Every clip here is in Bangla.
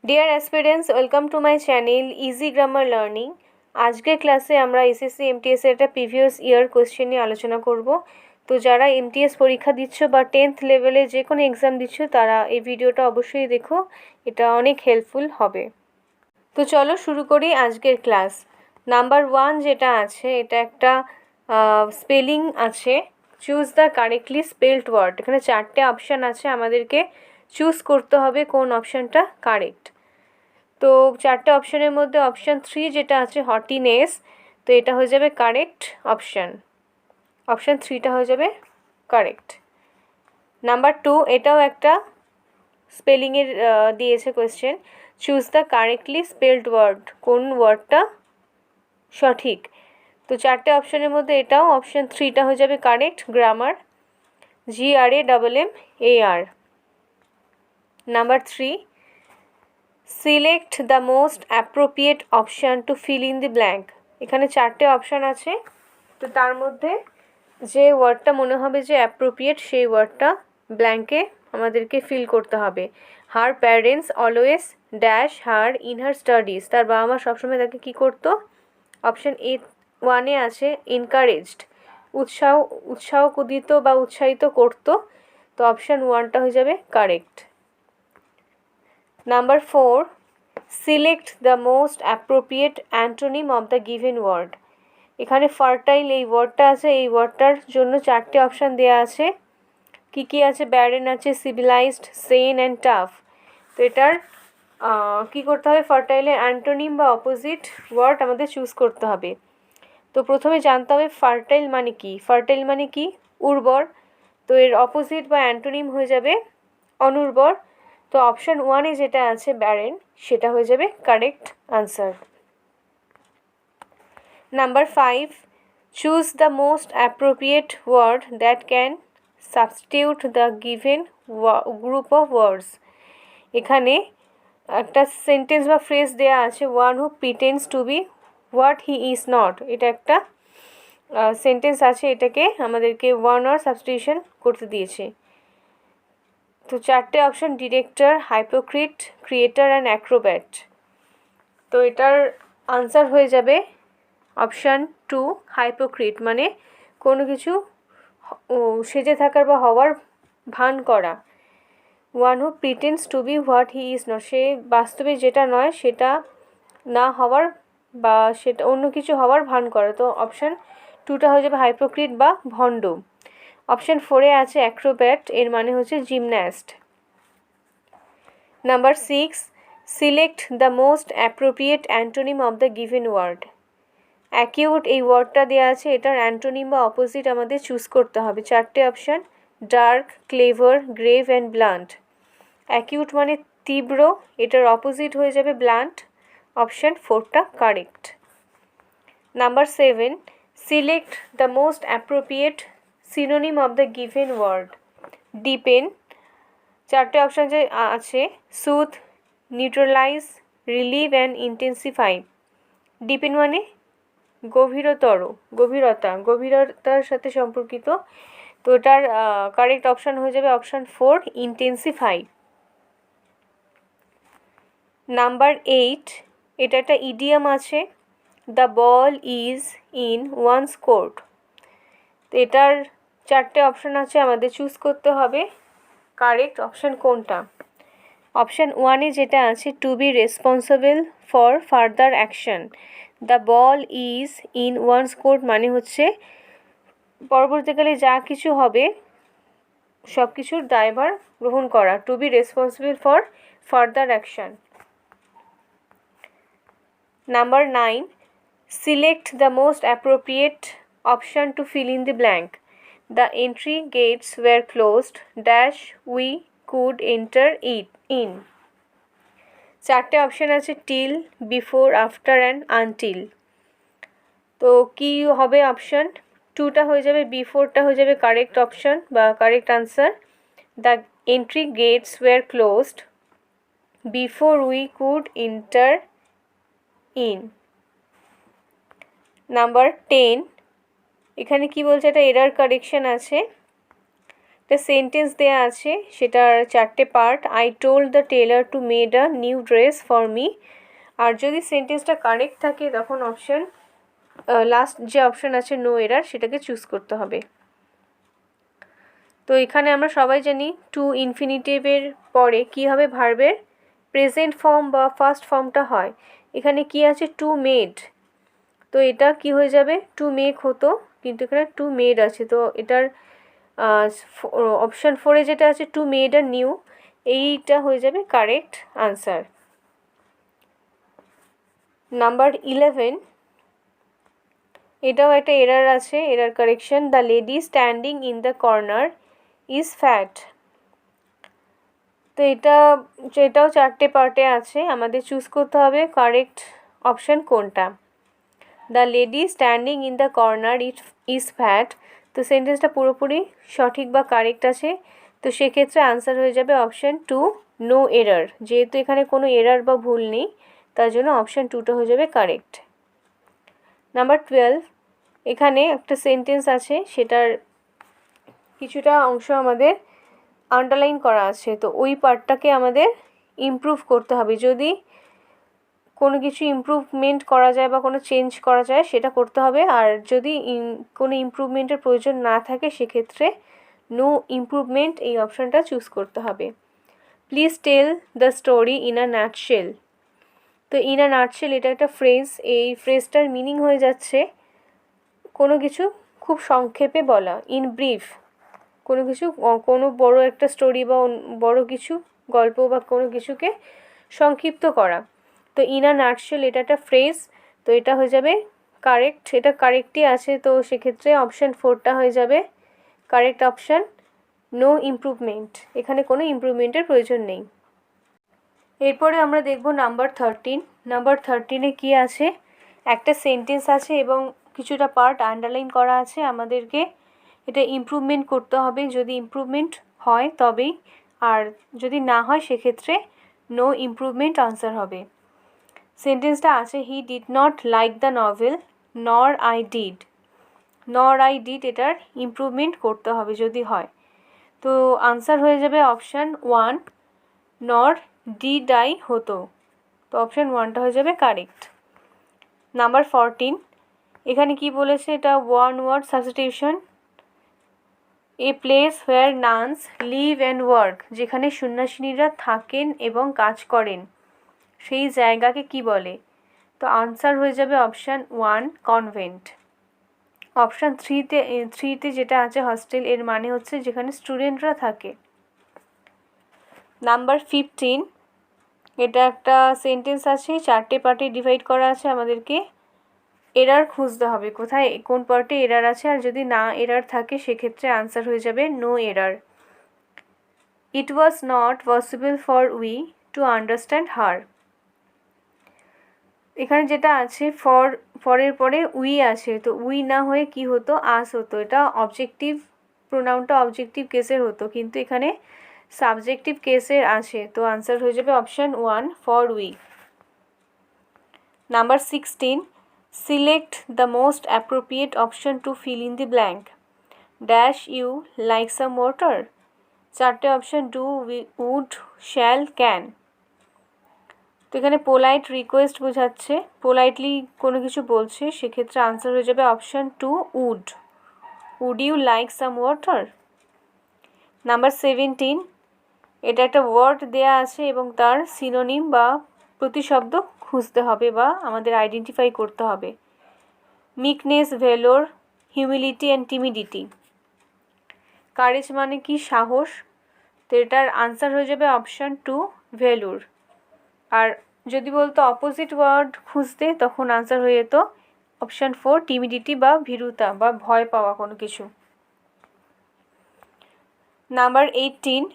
Deer aspirants, welcome to my channel easy grammar learning. আজকের ক্লাসে আমরা এসএসসি এমটিএস এর একটা প্রিভিয়াস ইয়ার কোশ্চেন নিয়ে আলোচনা করব। তো যারা এমটিএস পরীক্ষা দিচ্ছ বা 10th লেভেলে যে কোনো এক্সাম দিচ্ছ তারা এই ভিডিওটা অবশ্যই দেখো, এটা অনেক হেল্পফুল হবে। তো চলো শুরু করি আজকের ক্লাস। নাম্বার 1 যেটা আছে, এটা একটা স্পেলিং আছে। Choose the correctly spelled word. এখানে 4টে অপশান আছে, আমাদেরকে চুজ করতে হবে কোন অপশানটা কারেক্ট। তো 4টে অপশানের মধ্যে অপশান 3 যেটা আছে হটিনেস, তো এটা হয়ে যাবে কারেক্ট অপশান। অপশান 3টা হয়ে যাবে কারেক্ট। নাম্বার 2, এটাও একটা স্পেলিংয়ের দিয়েছে question. Choose the correctly spelled word, কোন ওয়ার্ডটা সঠিক। তো 4টে অপশানের মধ্যে এটাও অপশান 3টা হয়ে যাবে correct, grammar, GRAMMAR। Number 3, select the most appropriate option to fill in the blank. এখানে 4টে অপশান আছে, তো তার মধ্যে যে ওয়ার্ডটা মনে হবে যে অ্যাপ্রোপ্রিয়েট সেই ওয়ার্ডটা ব্ল্যাঙ্কে আমাদেরকে ফিল করতে হবে। Her parents always dash her in her studies. তার বাবা মা সবসময় তাকে কী করতো? অপশান A1 আছে এনকারেজড, উৎসাহ দিত বা উৎসাহিত করতো। তো অপশান 1টা হয়ে যাবে correct. Number 4, select the most appropriate antonym of the given word. এখানে ফার্টাইল এই ওয়ার্ডটা আছে, এই ওয়ার্ডটার জন্য 4টে অপশান দেওয়া আছে। কি আছে? ব্যারেন আছে, সিভিলাইজড, সেন অ্যান্ড টাফ। তো এটার কী করতে হবে? ফার্টাইলের অ্যান্টোনিম বা অপোজিট ওয়ার্ড আমাদের চুজ করতে হবে। তো প্রথমে জানতে হবে ফার্টাইল মানে কি। ফার্টাইল মানে কি? উর্বর। তো এর অপোজিট বা অ্যান্টোনিম হয়ে যাবে অনুর্বর। তো অপশান 1 যেটা আছে ব্যারেন, সেটা হয়ে যাবে correct answer. Number 5, choose the most appropriate word that can substitute the given group of words. এখানে একটা সেন্টেন্স বা ফ্রেজ দেওয়া আছে, one who pretends to be what he is not. এটা একটা সেন্টেন্স আছে, এটাকে আমাদেরকে ওয়ান ওয়ার্ড সাবস্টিটিউশন করতে দিয়েছে। তো 4টে option director, hypocrite, creator and acrobat. তো এটার আনসার হয়ে যাবে অপশান 2 হাইপোক্রিট, মানে কোনো কিছু সেজে থাকার বা হওয়ার ভান করা। One who pretends to be what he is not, সে বাস্তবে যেটা নয় সেটা না হওয়ার বা সেটা অন্য কিছু হওয়ার ভান করা। তো অপশান 2টা হয়ে যাবে হাইপোক্রিট বা ভণ্ড। অপশান 4 আছে অ্যাক্রোব্যাট, এর মানে হচ্ছে gymnast. Number 6, select the most appropriate antonym of the given word. Acute এই ওয়ার্ডটা দেওয়া আছে, এটার অ্যান্টোনিম বা অপোজিট আমাদের চুজ করতে হবে। 4টে option dark, clever, grave and blunt. Acute মানে তীব্র, এটার অপোজিট হয়ে যাবে ব্লান্ট। অপশান 4টা correct. Number 7, select the most appropriate synonym of the given word. Deepen. 4টে অপশান যে আছে, soothe, neutralize, relieve and intensify. Deepen মানে গভীরতার সাথে সম্পর্কিত। তো এটার কারেক্ট অপশান হয়ে যাবে অপশান 4 ইন্টেন্সিফাই। নাম্বার 8, এটা একটা ইডিয়াম আছে, the ball is in one's court. তো এটার 4টে অপশান আছে, আমাদের চুজ করতে হবে কারেক্ট অপশান কোনটা। অপশান 1 যেটা আছে, to be responsible for further action. The ball is in one's court মানে হচ্ছে পরবর্তীকালে যা কিছু হবে সব কিছুর দায়ভার গ্রহণ করা। To be responsible for further action. Number 9, select the most appropriate option to fill in the blank. The entry gates were closed dash we could enter in. 4টে অপশান আছে, till, before, after and until. তো কি হবে? অপশান 2টা হয়ে যাবে, বিফোরটা হয়ে যাবে কারেক্ট অপশান বা correct answer. The entry gates were closed before we could enter in. Number 10, এখানে কি বলছে? একটা এরার কারেকশন আছে। একটা সেন্টেন্স দেয়া আছে, সেটার 4টে part. I told the tailor to made a new dress for me. আর যদি সেন্টেন্সটা কারেক্ট থাকে তখন অপশান লাস্ট যে অপশান আছে নো এরার, সেটাকে চুজ করতে হবে। তো এখানে আমরা সবাই জানি টু ইনফিনিটিভের পরে কী হবে, ভার্বের প্রেজেন্ট ফর্ম বা ফার্স্ট ফর্মটা হয়। এখানে কি আছে, টু মেড, তো এটা কি হয়ে যাবে, টু মেক হতো, কিন্তু এখানে টু মেড আছে, তো এটার অপশান 4-এ যেটা আছে টু মেড আ নিউ, এইটা হয়ে যাবে কারেক্ট আনসার। নাম্বার 11, এটাও একটা এরার আছে, error correction. The lady standing in the corner is fat. তো এটাও 4টে পার্টে আছে, আমাদের চুজ করতে হবে কারেক্ট অপশান কোনটা। The lady standing in the corner is fat, তো সেন্টেন্সটা পুরোপুরি সঠিক বা কারেক্ট আছে, তো সেক্ষেত্রে আনসার হয়ে যাবে অপশান 2 নো এরার। যেহেতু এখানে কোনো এরার বা ভুল নেই, তার জন্য অপশান 2টা হয়ে যাবে কারেক্ট। নাম্বার 12, এখানে একটা সেন্টেন্স আছে, সেটার কিছুটা অংশ আমাদের আন্ডারলাইন করা আছে, তো ওই পার্টটাকে আমাদের ইমপ্রুভ করতে হবে। যদি কোনো কিছু ইমপ্রুভমেন্ট করা যায় বা কোনো চেঞ্জ করা যায় সেটা করতে হবে, আর যদি কোনো ইমপ্রুভমেন্টের প্রয়োজন না থাকে সেক্ষেত্রে নো ইমপ্রুভমেন্ট এই অপশানটা চুজ করতে হবে। Please tell the story in a nutshell. তো ইন আ নাটশেল এটা একটা ফ্রেজ, এই ফ্রেজটার মিনিং হয়ে যাচ্ছে কোনো কিছু খুব সংক্ষেপে বলা, ইন ব্রিফ, কোনো বড় একটা স্টোরি বা বড় কিছু গল্প বা কোনো কিছুকে সংক্ষিপ্ত করা। তো ইন আ নাটশেল এটা একটা ফ্রেজ, তো এটা হয়ে যাবে কারেক্ট, এটা কারেক্টই আছে, তো সেক্ষেত্রে অপশান 4টা হয়ে যাবে কারেক্ট অপশান, নো ইমপ্রুভমেন্ট, এখানে কোনো ইমপ্রুভমেন্টের প্রয়োজন নেই। এরপরে আমরা দেখব নাম্বার 13। নাম্বার 13-এ কী আছে, একটা সেন্টেন্স আছে এবং কিছুটা পার্ট আন্ডারলাইন করা আছে, আমাদেরকে এটা ইমপ্রুভমেন্ট করতে হবে। যদি ইমপ্রুভমেন্ট হয় তবেই, আর যদি না হয় সেক্ষেত্রে নো ইমপ্রুভমেন্ট আনসার হবে। সেন্টেন্সটা আছে, he did not like the novel নর আই ডিড। নর আই ডিড এটার ইমপ্রুভমেন্ট করতে হবে যদি হয়, তো আনসার হয়ে যাবে অপশান 1 নর ডিড আই হতো, তো অপশান 1টা হয়ে যাবে কারেক্ট। নাম্বার 14, এখানে কি বলেছে, এটা one word substitution. A place where nuns live and work, যেখানে সন্ন্যাসিনীরা থাকেন এবং কাজ করেন সেই জায়গাকে কি বলে, তো আনসার হয়ে যাবে অপশান 1 কনভেন্ট। অপশান 3তে যেটা আছে হস্টেল, এর মানে হচ্ছে যেখানে স্টুডেন্টরা থাকে। নাম্বার 15, এটা একটা সেন্টেন্স আছে, 4টে পার্টে ডিভাইড করা আছে, আমাদেরকে এরার খুঁজতে হবে কোথায় কোন পার্টে এরার আছে, আর যদি না এরার থাকে সেক্ষেত্রে আনসার হয়ে যাবে no error. It was not possible for we to understand her. এখানে যেটা আছে ফরের পরে উই আছে, তো উই না হয়ে কি হতো, আস হতো, এটা অবজেক্টিভ প্রোনাউনটা অবজেক্টিভ কেসের হতো, কিন্তু এখানে সাবজেক্টিভ কেসের আছে, তো আনসার হয়ে যাবে option 1 for we. Number 16, select the most appropriate option to fill in the blank. Dash you like some water. 4টে option do, would, shall, can. তো এখানে পোলাইট রিকোয়েস্ট বোঝাচ্ছে, পোলাইটলি কোনো কিছু বলছে, সেক্ষেত্রে আনসার হয়ে যাবে option 2 would. Would you like some water. Number 17, এটা একটা ওয়ার্ড দেয়া আছে এবং তার সিনোনিম বা প্রতিশব্দ খুঁজতে হবে বা আমাদের আইডেন্টিফাই করতে হবে। Meekness, valour, humility and timidity. Courage মানে কি, সাহস, তো এটার আনসার হয়ে যাবে অপশান 2 ভেলোর। আর যদি বলতো অপোজিট ওয়ার্ড খুঁজতে, তখন আনসার হয়ে যেত অপশান 4 টিমিডিটি বা ভীরুতা বা ভয় পাওয়া কোনো কিছু। Number 18,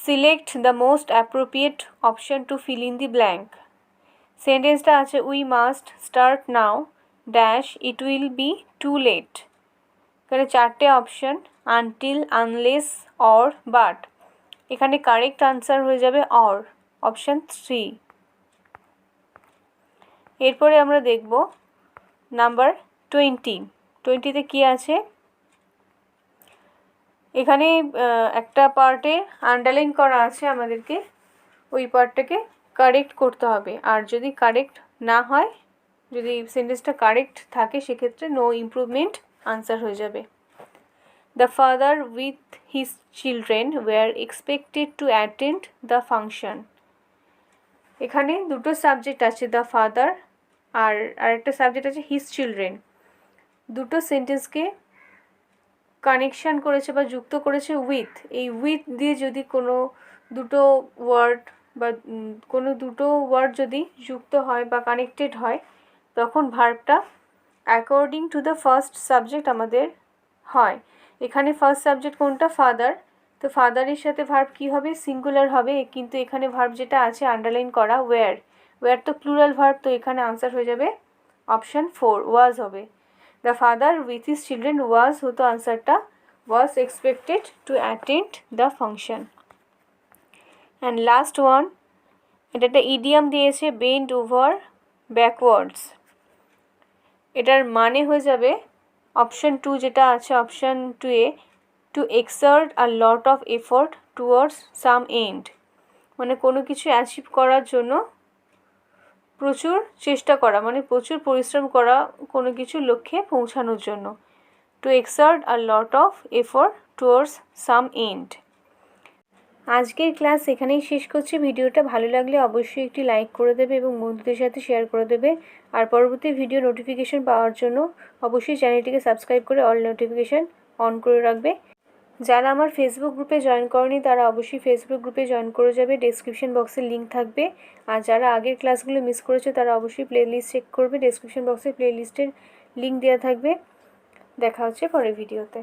select the most appropriate option to fill in the blank. সেন্টেন্সটা আছে, we must start now dash it will be too late. এখানে 4টে option, until, unless, or, but. এখানে কারেক্ট আনসার হয়ে যাবে অর, অপশান 3। এরপরে আমরা দেখব নাম্বার 20। 20তে কী আছে, এখানে একটা পার্টে আন্ডারলাইন করা আছে, আমাদেরকে ওই পার্টটাকে কারেক্ট করতে হবে। আর যদি কারেক্ট না হয়, যদি সেন্টেন্সটা কারেক্ট থাকে, সেক্ষেত্রে নো ইমপ্রুভমেন্ট আনসার হয়ে যাবে। The father with his children were expected to attend the function. এখানে দুটো সাবজেক্ট আছে, দ্য ফাদার আর আরেকটা সাবজেক্ট আছে হিজ চিলড্রেন। দুটো সেন্টেন্সকে কানেকশান করেছে বা যুক্ত করেছে উইথ। এই উইথ দিয়ে যদি কোনো দুটো ওয়ার্ড বা কোনো দুটো ওয়ার্ড যদি যুক্ত হয় বা কানেক্টেড হয়, তখন ভার্বটা according to the first subject আমাদের হয়। এখানে ফার্স্ট সাবজেক্ট কোনটা? ফাদার। তো ফাদারের সাথে ভার্ব কী হবে? সিঙ্গুলার হবে। কিন্তু এখানে ভার্ব যেটা আছে আন্ডারলাইন করা, ওয়্যার। ওয়্যার তো প্লুরাল ভার্ব, তো এখানে আনসার হয়ে যাবে অপশান 4, ওয়াজ হবে। The father with his children was হতো আনসারটা, was expected to attend the function. And last one, এটা একটা ইডিয়াম দিয়েছে, বেন্ড ওভার ব্যাকওয়ার্ডস। এটার মানে হয়ে যাবে অপশান 2 যেটা আছে, option 2 to exert a lot of effort towards some end. মানে কোনো কিছু অ্যাচিভ করার জন্য প্রচুর চেষ্টা করা, মানে প্রচুর পরিশ্রম করা কোনো কিছু লক্ষ্যে পৌঁছানোর জন্য। To exert a lot of effort towards some end. আজকের ক্লাস এখানেই শেষ করছি। ভিডিওটা ভালো লাগলে অবশ্যই একটি লাইক করে দেবে এবং বন্ধুদের সাথে শেয়ার করে দেবে। আর পরবর্তী ভিডিও নোটিফিকেশন পাওয়ার জন্য অবশ্যই চ্যানেলটিকে সাবস্ক্রাইব করে অল নোটিফিকেশান অন করে রাখবে। যারা আমার ফেসবুক গ্রুপে জয়েন করেনি তারা অবশ্যই ফেসবুক গ্রুপে জয়েন করে যাবে, ডেসক্রিপশন বক্সে লিঙ্ক থাকবে। আর যারা আগের ক্লাসগুলো মিস করেছে তারা অবশ্যই প্লেলিস্ট চেক করবে, ডেসক্রিপশন বক্সে প্লেলিস্টের লিঙ্ক দেওয়া থাকবে। দেখা হচ্ছে পরের ভিডিওতে।